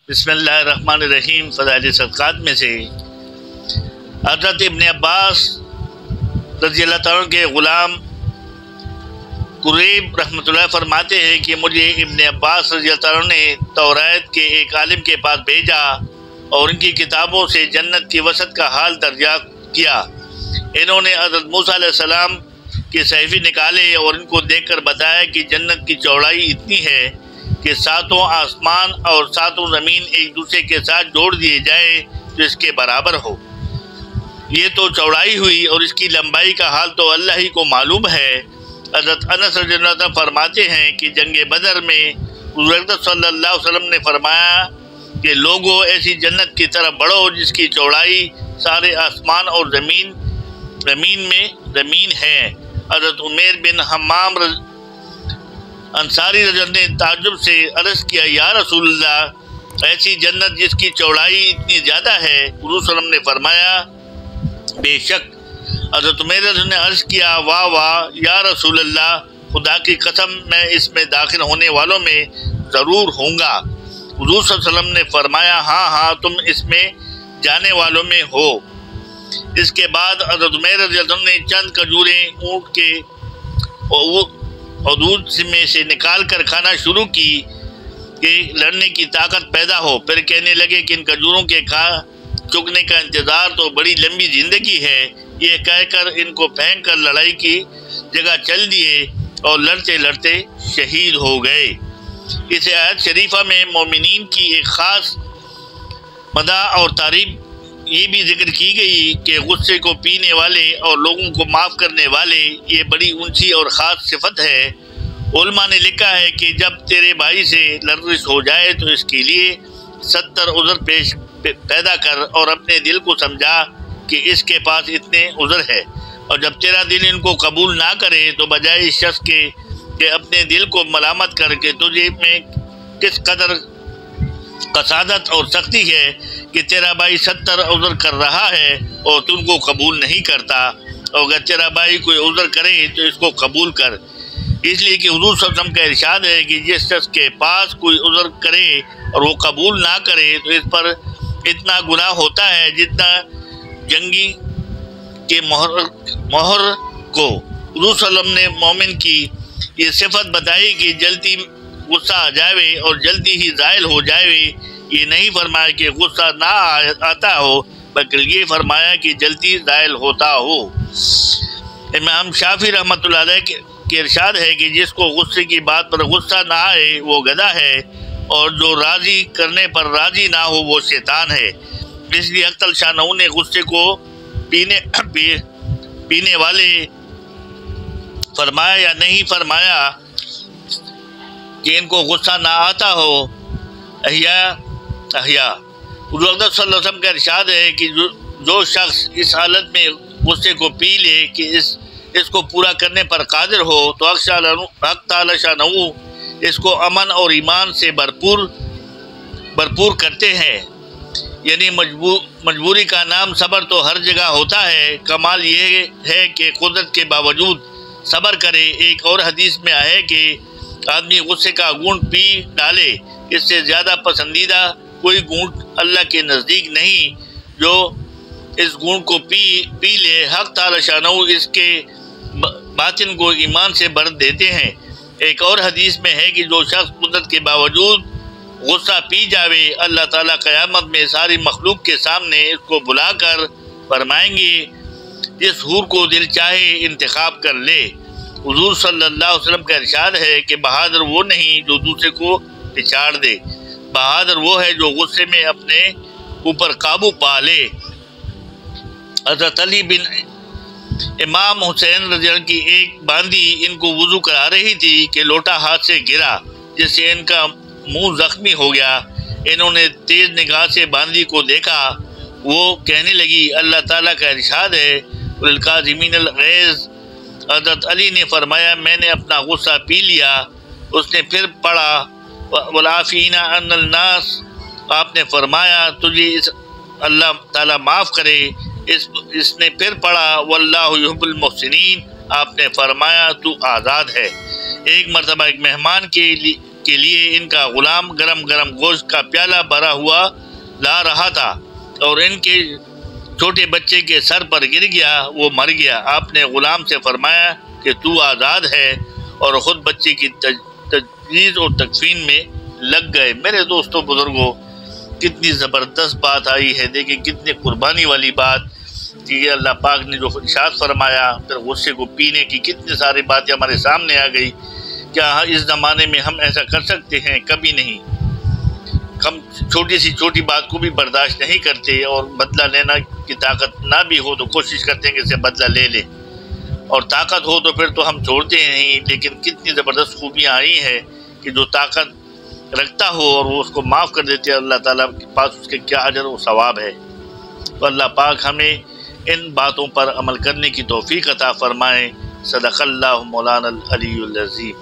بسم اللہ الرحمن الرحیم۔ فضائل صدقات میں سے حضرت ابن عباس رضی اللہ تعالیٰ کے غلام قریب رحمۃ اللہ فرماتے ہیں کہ مجھے ابن عباس رضی اللہ تعالیٰ نے توریت کے ایک عالم کے پاس بھیجا اور ان کی کتابوں سے جنت کی وسعت کا حال دریافت کیا۔ انہوں نے حضرت موسیٰ علیہ السلام کے صحیفے نکالے اور ان کو دیکھ کر بتایا کہ جنت کی چوڑائی اتنی ہے کہ ساتوں آسمان اور ساتوں زمین ایک دوسرے کے ساتھ جوڑ دیے جائیں تو اس کے برابر ہو۔ یہ تو چوڑائی ہوئی، اور اس کی لمبائی کا حال تو اللہ ہی کو معلوم ہے۔ حضرت انس رضی اللہ عنہ فرماتے ہیں کہ جنگ بدر میں حضور صلی اللہ علیہ وسلم نے فرمایا کہ لوگوں ایسی جنت کی طرف بڑھو جس کی چوڑائی سارے آسمان اور زمین ہے۔ حضرت عمیر بن حمام انصاری رضی اللہ عنہ نے تعجب سے عرض کیا، یا رسول اللہ، ایسی جنت جس کی چوڑائی اتنی زیادہ ہے؟ حضور صلی اللہ علیہ وسلم نے فرمایا، بے شک۔ حضرت عمیر رضی اللہ عنہ نے عرض کیا، واہ واہ یا رسول اللہ، خدا کی قسم میں اس میں داخل ہونے والوں میں ضرور ہوں گا۔ حضور صلی اللہ علیہ وسلم نے فرمایا، ہاں ہاں، تم اس میں جانے والوں میں ہو۔ اس کے بعد حضرت عمیر رضی اللہ عنہ نے چند کھجوریں اونٹ کے حدود میں سے نکال کر کھانا شروع کی کہ لڑنے کی طاقت پیدا ہو۔ پھر کہنے لگے کہ ان کھجوروں کے چگنے کا انتظار تو بڑی لمبی زندگی ہے۔ یہ کہہ کر ان کو پھینک کر لڑائی کی جگہ چل دیے اور لڑتے لڑتے شہید ہو گئے۔ اس آیت شریفہ میں مومنین کی ایک خاص مدح اور تعریف یہ بھی ذکر کی گئی کہ غصے کو پینے والے اور لوگوں کو معاف کرنے والے، یہ بڑی اونچی اور خاص صفت ہے۔ علماء نے لکھا ہے کہ جب تیرے بھائی سے لرزش ہو جائے تو اس کے لیے 70 عذر پیدا کر اور اپنے دل کو سمجھا کہ اس کے پاس اتنے عذر ہے، اور جب تیرا دل ان کو قبول نہ کرے تو بجائے اس شخص کے کہ اپنے دل کو ملامت کر کے تجھے میں کس قدر قسادت اور سختی ہے کہ تیرا بھائی 70 عذر کر رہا ہے اور تم کو قبول نہیں کرتا، اور اگر تیرا بھائی کوئی عذر کرے تو اس کو قبول کر۔ اس لیے کہ حضور صلی اللہ علیہ وسلم کا ارشاد ہے کہ جس شخص کے پاس کوئی عذر کرے اور وہ قبول نہ کرے تو اس پر اتنا گناہ ہوتا ہے جتنا جنگی کے مہر کو۔ حضور صلی اللہ علیہ وسلم نے مومن کی یہ صفت بتائی کہ جلدی غصہ آ جائے اور جلدی ہی زائل ہو جائے۔ یہ نہیں فرمایا کہ غصہ نہ آتا ہو، بلکہ یہ فرمایا کہ جلدی زائل ہوتا ہو۔ امام شافعی رحمۃ اللہ علیہ کے ارشاد ہے کہ جس کو غصے کی بات پر غصہ نہ آئے وہ گدھا ہے، اور جو راضی کرنے پر راضی نہ ہو وہ شیطان ہے۔ اس لیے اختل شاہ نو نے غصے کو پینے والے فرمایا یا نہیں فرمایا کہ ان کو غصہ نہ آتا ہو، احیا۔ حضور صلی اللہ علیہ وسلم کا ارشاد ہے کہ جو شخص اس حالت میں غصے کو پی لے کہ اس کو پورا کرنے پر قادر ہو تو حق تعالی شاہ نو اس کو امن اور ایمان سے بھرپور کرتے ہیں۔ یعنی مجبوری کا نام صبر تو ہر جگہ ہوتا ہے، کمال یہ ہے کہ قدرت کے باوجود صبر کرے۔ ایک اور حدیث میں ہے کہ آدمی غصے کا گھونٹ پی ڈالے، اس سے زیادہ پسندیدہ کوئی گھونٹ اللہ کے نزدیک نہیں۔ جو اس گھونٹ کو پی لے، حق تعالی شاہ اس کے باطن کو ایمان سے بھر دیتے ہیں۔ ایک اور حدیث میں ہے کہ جو شخص قدرت کے باوجود غصہ پی جاوے، اللہ تعالیٰ قیامت میں ساری مخلوق کے سامنے اس کو بلا کر فرمائیں گے، جس حور کو دل چاہے انتخاب کر لے۔ حضور صلی اللہ علیہ وسلم کا ارشاد ہے کہ بہادر وہ نہیں جو دوسرے کو پچاڑ دے، بہادر وہ ہے جو غصے میں اپنے اوپر قابو پا لے۔ حضرت علی بن امام حسین رضی اللہ عنہ کی ایک باندی ان کو وضو کرا رہی تھی کہ لوٹا ہاتھ سے گرا، جس سے ان کا منہ زخمی ہو گیا۔ انہوں نے تیز نگاہ سے باندی کو دیکھا، وہ کہنے لگی، اللہ تعالیٰ کا ارشاد ہے، وَالْقَاظِمِينَ الْغَيْظَ۔ حضرت علی نے فرمایا، میں نے اپنا غصہ پی لیا۔ اس نے پھر پڑھا، وَالْعَافِينَ عَنِ النَّاسِ۔ آپ نے فرمایا، تجھے اللہ تعالیٰ معاف کرے۔ اس نے پھر پڑھا، وَاللَّهُ يُحِبُّ الْمُحْسِنِينَ۔ آپ نے فرمایا، تو آزاد ہے۔ ایک مرتبہ ایک مہمان کے کے لیے ان کا غلام گرم گرم گوشت کا پیالہ بھرا ہوا لا رہا تھا اور ان کے چھوٹے بچے کے سر پر گر گیا، وہ مر گیا۔ آپ نے غلام سے فرمایا کہ تو آزاد ہے، اور خود بچے کی تجہیز اور تکفین میں لگ گئے۔ میرے دوستوں بزرگوں، کتنی زبردست بات آئی ہے، دیکھیں کتنی قربانی والی بات کہ اللہ پاک نے جو ارشاد فرمایا، پھر غصے کو پینے کی کتنی ساری باتیں ہمارے سامنے آ گئی۔ کیا اس زمانے میں ہم ایسا کر سکتے ہیں؟ کبھی نہیں۔ ہم چھوٹی سی چھوٹی بات کو بھی برداشت نہیں کرتے، اور بدلہ لینا کی طاقت نہ بھی ہو تو کوشش کرتے ہیں کہ اسے بدلہ لے لے، اور طاقت ہو تو پھر تو ہم چھوڑتے ہیں نہیں۔ لیکن کتنی زبردست خوبیاں آئی ہیں کہ جو طاقت رکھتا ہو اور وہ اس کو معاف کر دیتے ہیں، اللہ تعالیٰ کے پاس اس کے کیا اجر و ثواب ہے۔ تو اللہ پاک ہمیں ان باتوں پر عمل کرنے کی توفیق عطا فرمائے۔ صدق اللہ مولانا العلی العظیم۔